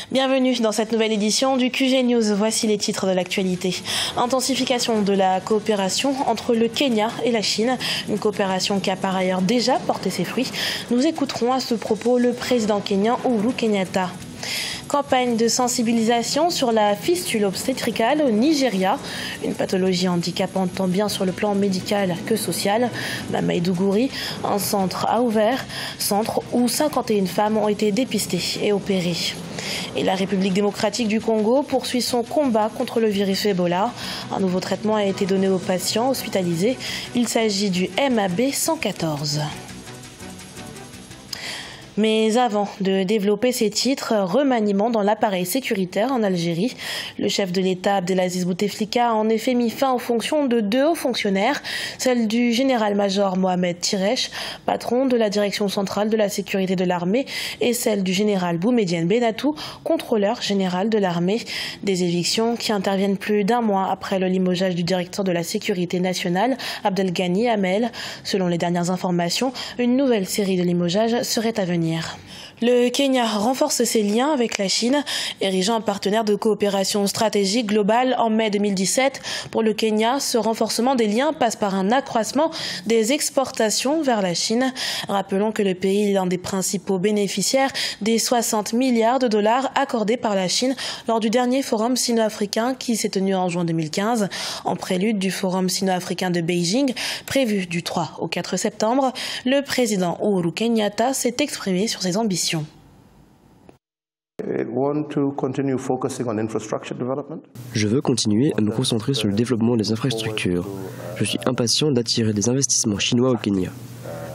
Bienvenue dans cette nouvelle édition du QG News. Voici les titres de l'actualité. Intensification de la coopération entre le Kenya et la Chine. Une coopération qui a par ailleurs déjà porté ses fruits. Nous écouterons à ce propos le président kenyan Uhuru Kenyatta. Campagne de sensibilisation sur la fistule obstétricale au Nigeria, une pathologie handicapante tant bien sur le plan médical que social. À Maïdougouri, un centre a ouvert, centre où 51 femmes ont été dépistées et opérées. Et la République démocratique du Congo poursuit son combat contre le virus Ebola. Un nouveau traitement a été donné aux patients hospitalisés. Il s'agit du MAB 114. Mais avant de développer ces titres, remaniement dans l'appareil sécuritaire en Algérie. Le chef de l'État, Abdelaziz Bouteflika, a en effet mis fin aux fonctions de 2 hauts fonctionnaires, celle du général-major Mohamed Tiresh, patron de la direction centrale de la sécurité de l'armée, et celle du général Boumedienne Benatou, contrôleur général de l'armée. Des évictions qui interviennent plus d'1 mois après le limogeage du directeur de la sécurité nationale, Abdelghani Hamel. Selon les dernières informations, une nouvelle série de limogeages serait à venir. Le Kenya renforce ses liens avec la Chine, érigeant un partenaire de coopération stratégique globale en mai 2017. Pour le Kenya, ce renforcement des liens passe par un accroissement des exportations vers la Chine. Rappelons que le pays est l'un des principaux bénéficiaires des 60 milliards de dollars accordés par la Chine lors du dernier forum sino-africain qui s'est tenu en juin 2015. En prélude du forum sino-africain de Beijing, prévu du 3 au 4 septembre, le président Uhuru Kenyatta s'est exprimé sur ses ambitions. Je veux continuer à me concentrer sur le développement des infrastructures. Je suis impatient d'attirer des investissements chinois au Kenya.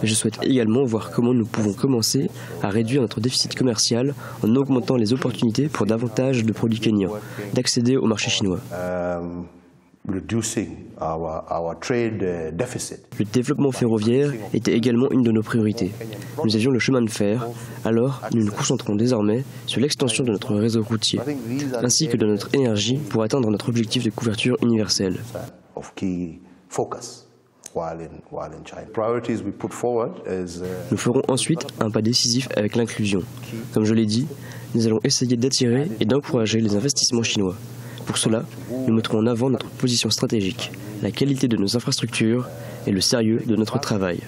Et je souhaite également voir comment nous pouvons commencer à réduire notre déficit commercial en augmentant les opportunités pour davantage de produits kenyans, d'accéder au marché chinois. Le développement ferroviaire était également une de nos priorités. Nous avions le chemin de fer, alors nous nous concentrons désormais sur l'extension de notre réseau routier, ainsi que de notre énergie pour atteindre notre objectif de couverture universelle. Nous ferons ensuite un pas décisif avec l'inclusion. Comme je l'ai dit, nous allons essayer d'attirer et d'encourager les investissements chinois. Pour cela, nous mettrons en avant notre position stratégique, la qualité de nos infrastructures et le sérieux de notre travail.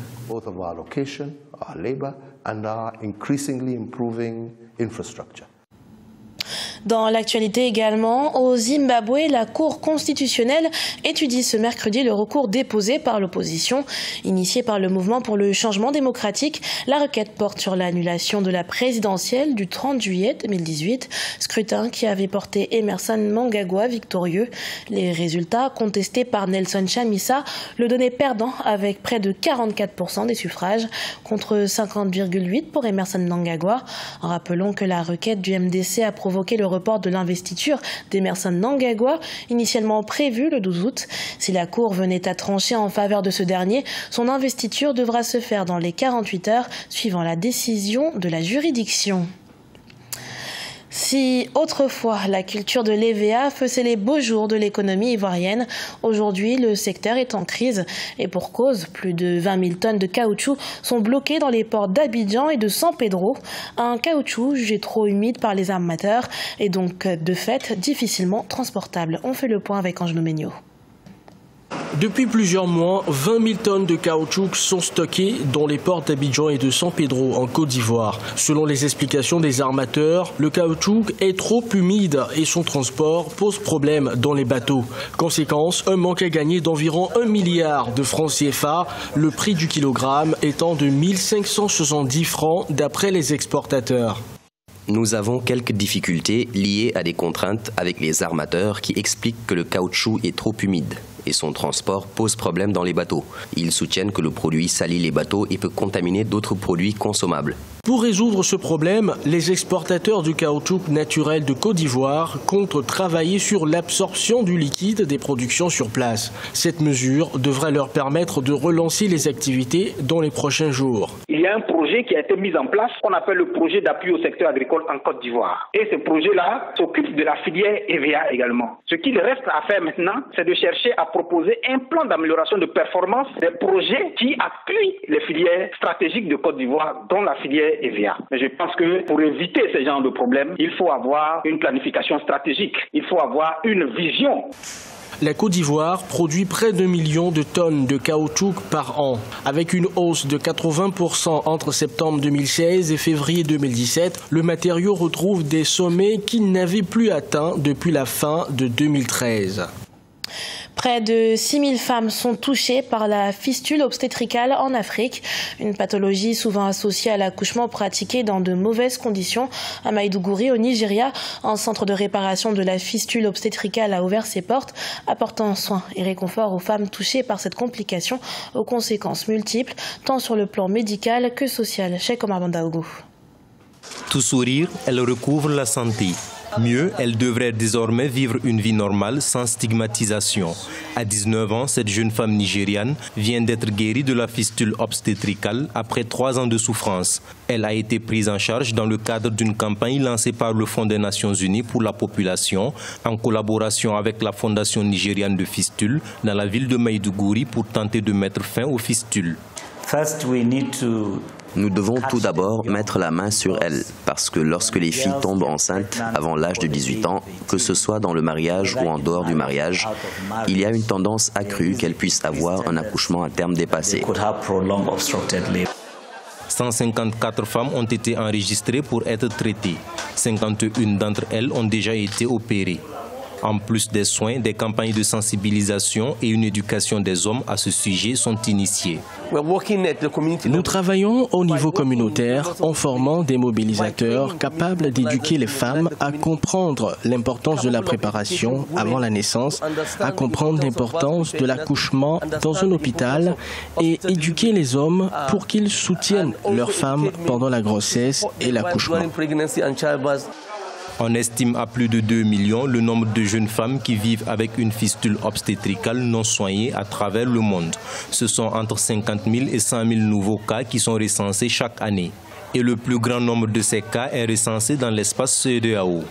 Dans l'actualité également, au Zimbabwe, la Cour constitutionnelle étudie ce mercredi le recours déposé par l'opposition. Initié par le mouvement pour le changement démocratique, la requête porte sur l'annulation de la présidentielle du 30 juillet 2018, scrutin qui avait porté Emmerson Mnangagwa victorieux. Les résultats contestés par Nelson Chamisa le donnaient perdant avec près de 44% des suffrages contre 50,8% pour Emmerson Mnangagwa. Rappelons que la requête du MDC a provoqué le report de l'investiture d'Emmerson Mnangagwa, initialement prévu le 12 août. Si la Cour venait à trancher en faveur de ce dernier, son investiture devra se faire dans les 48 heures suivant la décision de la juridiction. Si autrefois la culture de l'EVA faisait les beaux jours de l'économie ivoirienne, aujourd'hui le secteur est en crise et pour cause, plus de 20 000 tonnes de caoutchouc sont bloquées dans les ports d'Abidjan et de San Pedro. Un caoutchouc jugé trop humide par les armateurs et donc de fait difficilement transportable. On fait le point avec Angelo Megno. Depuis plusieurs mois, 20 000 tonnes de caoutchouc sont stockées dans les ports d'Abidjan et de San Pedro en Côte d'Ivoire. Selon les explications des armateurs, le caoutchouc est trop humide et son transport pose problème dans les bateaux. Conséquence, un manque à gagner d'environ 1 milliard de francs CFA, le prix du kilogramme étant de 1 570 francs d'après les exportateurs. Nous avons quelques difficultés liées à des contraintes avec les armateurs qui expliquent que le caoutchouc est trop humide et son transport pose problème dans les bateaux. Ils soutiennent que le produit salit les bateaux et peut contaminer d'autres produits consommables. Pour résoudre ce problème, les exportateurs du caoutchouc naturel de Côte d'Ivoire comptent travailler sur l'absorption du liquide des productions sur place. Cette mesure devrait leur permettre de relancer les activités dans les prochains jours. Il y a un projet qui a été mis en place qu'on appelle le projet d'appui au secteur agricole en Côte d'Ivoire. Et ce projet-là s'occupe de la filière EVA également. Ce qu'il reste à faire maintenant, c'est de chercher à proposer un plan d'amélioration de performance des projets qui appuient les filières stratégiques de Côte d'Ivoire, dont la filière filière EVA. Mais je pense que pour éviter ce genre de problème, il faut avoir une planification stratégique, il faut avoir une vision. La Côte d'Ivoire produit près d'1 million de tonnes de caoutchouc par an. Avec une hausse de 80% entre septembre 2016 et février 2017, le matériau retrouve des sommets qu'il n'avait plus atteints depuis la fin de 2013. Près de 6000 femmes sont touchées par la fistule obstétricale en Afrique, une pathologie souvent associée à l'accouchement pratiqué dans de mauvaises conditions. À Maïdougouri, au Nigeria, un centre de réparation de la fistule obstétricale a ouvert ses portes, apportant soins et réconfort aux femmes touchées par cette complication aux conséquences multiples, tant sur le plan médical que social. Cheikh Omar Bandaougou. Tout sourire, elle recouvre la santé. Mieux, elle devrait désormais vivre une vie normale sans stigmatisation. À 19 ans, cette jeune femme nigériane vient d'être guérie de la fistule obstétricale après 3 ans de souffrance. Elle a été prise en charge dans le cadre d'une campagne lancée par le Fonds des Nations Unies pour la population en collaboration avec la Fondation nigériane de fistule dans la ville de Maïdougouri pour tenter de mettre fin aux fistules. Nous devons tout d'abord mettre la main sur elles, parce que lorsque les filles tombent enceintes avant l'âge de 18 ans, que ce soit dans le mariage ou en dehors du mariage, il y a une tendance accrue qu'elles puissent avoir un accouchement à terme dépassé. 154 femmes ont été enregistrées pour être traitées. 51 d'entre elles ont déjà été opérées. En plus des soins, des campagnes de sensibilisation et une éducation des hommes à ce sujet sont initiées. Nous travaillons au niveau communautaire en formant des mobilisateurs capables d'éduquer les femmes à comprendre l'importance de la préparation avant la naissance, à comprendre l'importance de l'accouchement dans un hôpital et éduquer les hommes pour qu'ils soutiennent leurs femmes pendant la grossesse et l'accouchement. On estime à plus de 2 millions le nombre de jeunes femmes qui vivent avec une fistule obstétricale non soignée à travers le monde. Ce sont entre 50 000 et 100 000 nouveaux cas qui sont recensés chaque année. Et le plus grand nombre de ces cas est recensé dans l'espace CEDEAO.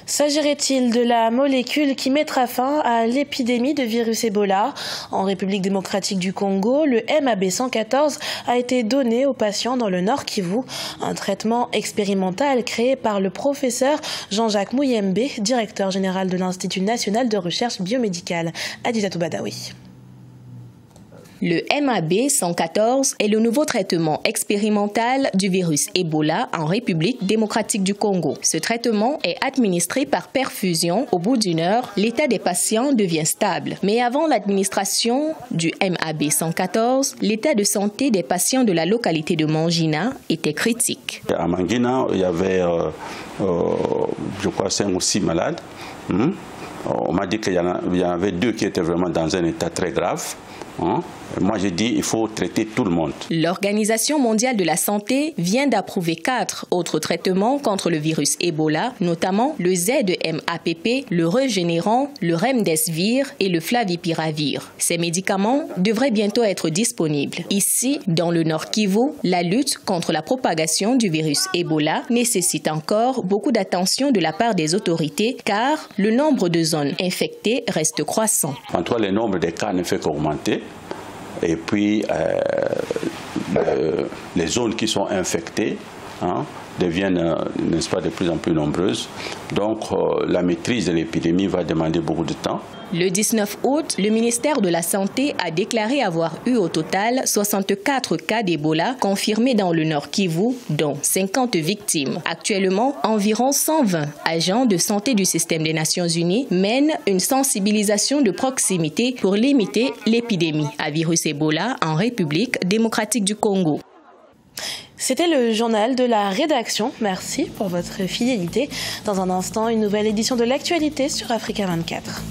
S'agirait-il de la molécule qui mettra fin à l'épidémie de virus Ebola? En République démocratique du Congo, le MAB 114 a été donné aux patients dans le Nord Kivu, un traitement expérimental créé par le professeur Jean-Jacques Mouyembe, directeur général de l'Institut national de recherche biomédicale. Adijatou Badawi. Le MAB 114 est le nouveau traitement expérimental du virus Ebola en République démocratique du Congo. Ce traitement est administré par perfusion. Au bout d'1 heure, l'état des patients devient stable. Mais avant l'administration du MAB 114, l'état de santé des patients de la localité de Mangina était critique. À Mangina, il y avait, je crois, 5 ou 6 malades. On m'a dit qu'il y en avait 2 qui étaient vraiment dans un état très grave. Moi, j'ai dit qu'il faut traiter tout le monde. L'Organisation mondiale de la santé vient d'approuver 4 autres traitements contre le virus Ebola, notamment le Z-MAPP, le Régénérant, le Remdesivir et le Flavipiravir. Ces médicaments devraient bientôt être disponibles. Ici, dans le Nord Kivu, la lutte contre la propagation du virus Ebola nécessite encore beaucoup d'attention de la part des autorités, car le nombre de zones infectées reste croissant. En tout cas, le nombre de cas ne fait qu'augmenter. Et puis, les zones qui sont infectées deviennent, n'est-ce pas, de plus en plus nombreuses. Donc, la maîtrise de l'épidémie va demander beaucoup de temps. Le 19 août, le ministère de la Santé a déclaré avoir eu au total 64 cas d'Ebola confirmés dans le Nord Kivu, dont 50 victimes. Actuellement, environ 120 agents de santé du système des Nations Unies mènent une sensibilisation de proximité pour limiter l'épidémie à virus Ebola en République démocratique du Congo. C'était le journal de la rédaction. Merci pour votre fidélité. Dans un instant, une nouvelle édition de l'actualité sur Africa 24.